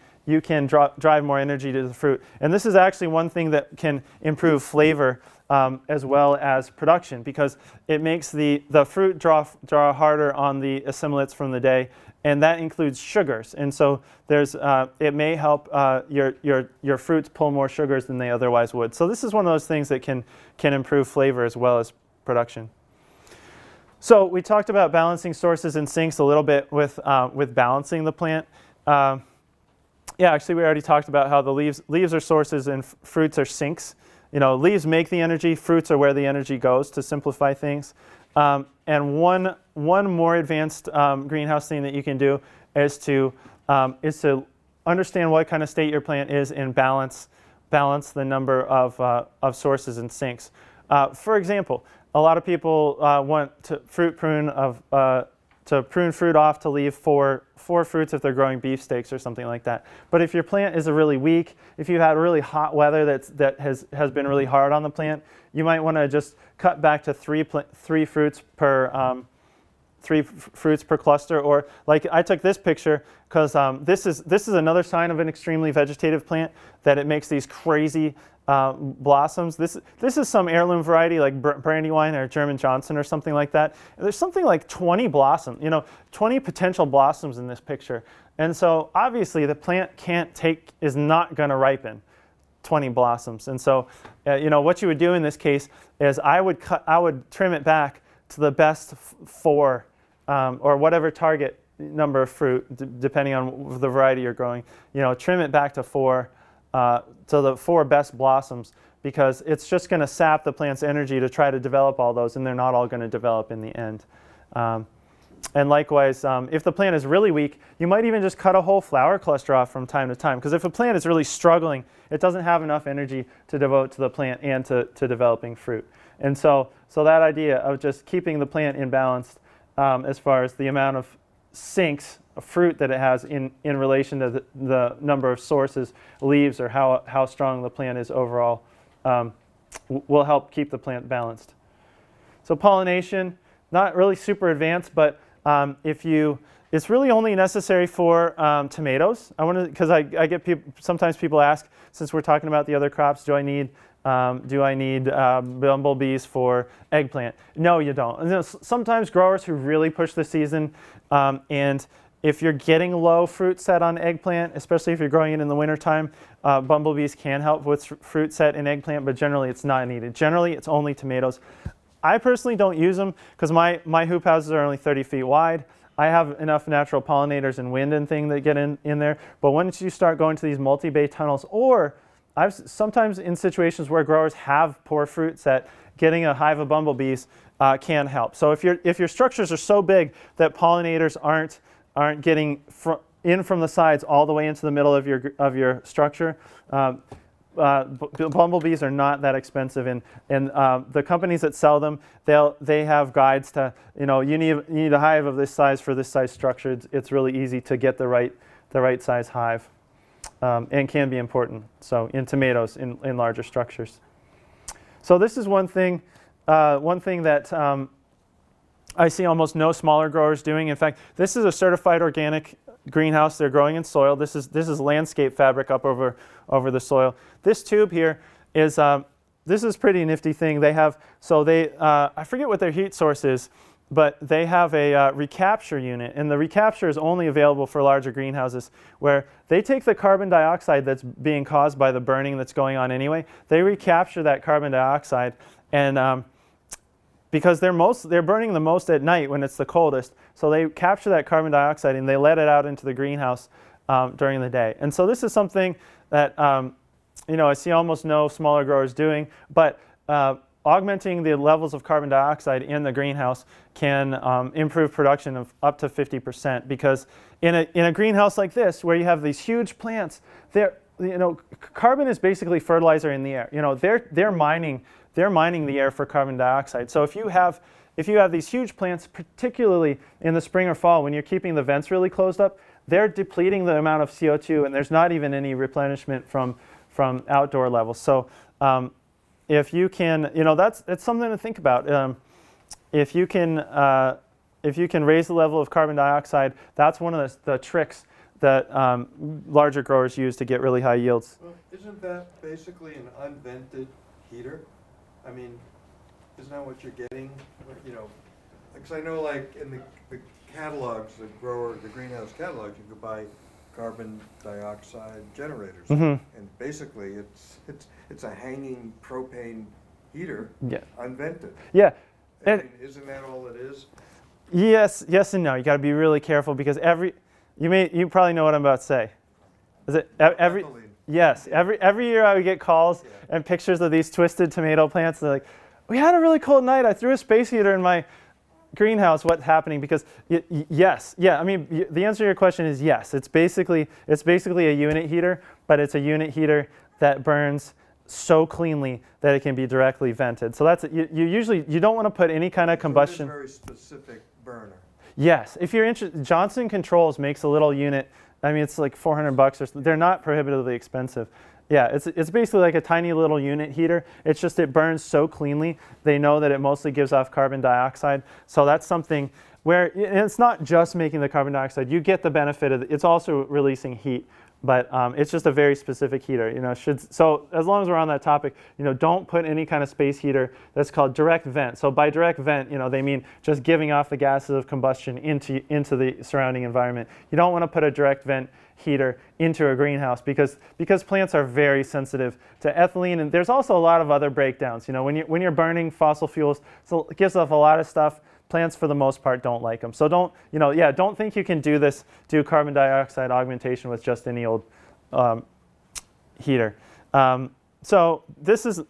drive more energy to the fruit. And this is actually one thing that can improve flavor as well as production, because it makes the fruit draw harder on the assimilates from the day, and that includes sugars. And so it may help your fruits pull more sugars than they otherwise would. So this is one of those things that can improve flavor as well as production. So we talked about balancing sources and sinks a little bit with balancing the plant. Yeah, actually, we already talked about how the leaves are sources and fruits are sinks. Leaves make the energy, fruits are where the energy goes, to simplify things. And one more advanced greenhouse thing that you can do is to understand what kind of state your plant is and balance the number of sources and sinks. For example, a lot of people want to prune fruit off to leave four fruits if they're growing beefsteaks or something like that. But if your plant is really weak, if you've had really hot weather that has been really hard on the plant, you might want to just cut back to three fruits per cluster. Or like I took this picture because this is another sign of an extremely vegetative plant, that it makes these crazy blossoms. This is some heirloom variety like Brandywine or German Johnson or something like that. There's something like 20 blossoms, 20 potential blossoms in this picture. And so obviously the plant is not going to ripen 20 blossoms. And so what you would do in this case is I would trim it back to the best 4 or whatever target number of fruit, depending on the variety you're growing. Trim it back to 4. To the 4 best blossoms, because it's just going to sap the plant's energy to try to develop all those, and they're not all going to develop in the end. And likewise, if the plant is really weak, you might even just cut a whole flower cluster off from time to time, because if a plant is really struggling, it doesn't have enough energy to devote to the plant and to developing fruit. And so that idea of just keeping the plant imbalanced as far as the amount of sinks of fruit that it has in relation to the number of sources, leaves, or how strong the plant is overall, will help keep the plant balanced. So pollination, not really super advanced, but it's really only necessary for tomatoes. Because I get sometimes people ask, since we're talking about the other crops, do I need bumblebees for eggplant? No, you don't. And sometimes growers who really push the season, and if you're getting low fruit set on eggplant, especially if you're growing it in the wintertime, bumblebees can help with fruit set in eggplant, but generally it's not needed. Generally, it's only tomatoes. I personally don't use them because my hoop houses are only 30 feet wide. I have enough natural pollinators and wind and thing that get in there. But once you start going to these multi-bay tunnels, or I've sometimes in situations where growers have poor fruit set, getting a hive of bumblebees can help. So if your structures are so big that pollinators aren't getting in from the sides all the way into the middle of your structure, bumblebees are not that expensive, and the companies that sell them, they have guides to, you need a hive of this size for this size structure. It's really easy to get the right size hive, and can be important. So in tomatoes, in larger structures. So this is one thing that I see almost no smaller growers doing. In fact, this is a certified organic greenhouse. They're growing in soil. This is landscape fabric up over the soil. This tube here is this is a pretty nifty thing. They have I forget what their heat source is, but they have a recapture unit, and the recapture is only available for larger greenhouses, where they take the carbon dioxide that's being caused by the burning that's going on anyway. They recapture that carbon dioxide, and because they're burning the most at night when it's the coldest, so they capture that carbon dioxide and they let it out into the greenhouse during the day. And so this is something that I see almost no smaller growers doing, but augmenting the levels of carbon dioxide in the greenhouse can improve production of up to 50%, because in a greenhouse like this, where you have these huge plants, carbon is basically fertilizer in the air. They're mining the air for carbon dioxide. So if you have these huge plants, particularly in the spring or fall, when you're keeping the vents really closed up, they're depleting the amount of CO2, and there's not even any replenishment from outdoor levels. So if you can, that's something to think about. If you can raise the level of carbon dioxide, that's one of the tricks that larger growers use to get really high yields. Well, isn't that basically an unvented heater? I mean, isn't that what you're getting? Because I know, like in the catalogs, the greenhouse catalogs, you could buy carbon dioxide generators, Mhm. and basically it's a hanging propane heater, Yeah. unvented. Yeah. I mean, isn't that all it is? Yes and no. You got to be really careful, because you probably know what I'm about to say. Is it every? Ethylene. Yes. Every year I would get calls and pictures of these twisted tomato plants. They're like, "We had a really cold night. I threw a space heater in my greenhouse." What's happening? Because yes, yeah. I mean, the answer to your question is yes. It's basically a unit heater, but it's a unit heater that burns so cleanly that it can be directly vented. So that's you don't want to put any kind of combustion. So it is a very specific burner. Yes, if you're interested, Johnson Controls makes a little unit. I mean, it's like $400 or something. They're not prohibitively expensive. Yeah, it's basically like a tiny little unit heater. It's just it burns so cleanly. They know that it mostly gives off carbon dioxide. So that's something where it's not just making the carbon dioxide. You get the benefit of it's also releasing heat, but it's just a very specific heater. So as long as we're on that topic, don't put any kind of space heater that's called direct vent. So by direct vent, they mean just giving off the gases of combustion into the surrounding environment. You don't want to put a direct vent heater into a greenhouse, because plants are very sensitive to ethylene, and there's also a lot of other breakdowns. When you're burning fossil fuels, so it gives off a lot of stuff. Plants, for the most part, don't like them. So don't think you can do carbon dioxide augmentation with just any old heater. So this is,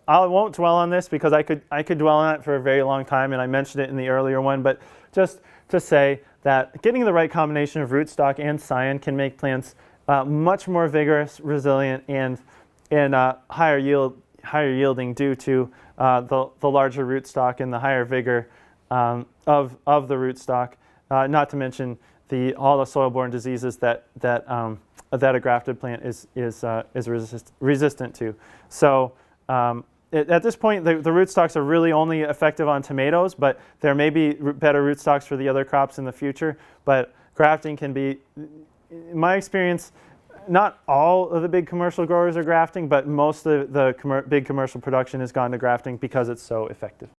I won't dwell on this, because I could dwell on it for a very long time, and I mentioned it in the earlier one, but just to say that getting the right combination of rootstock and scion can make plants much more vigorous, resilient, and higher yielding due to the larger rootstock and the higher vigor of the rootstock. Not to mention all the soil-borne diseases that a grafted plant is resistant to. So at this point, the rootstocks are really only effective on tomatoes, but there may be better rootstocks for the other crops in the future. But grafting can be, in my experience, not all of the big commercial growers are grafting, but most of the big commercial production has gone to grafting because it's so effective.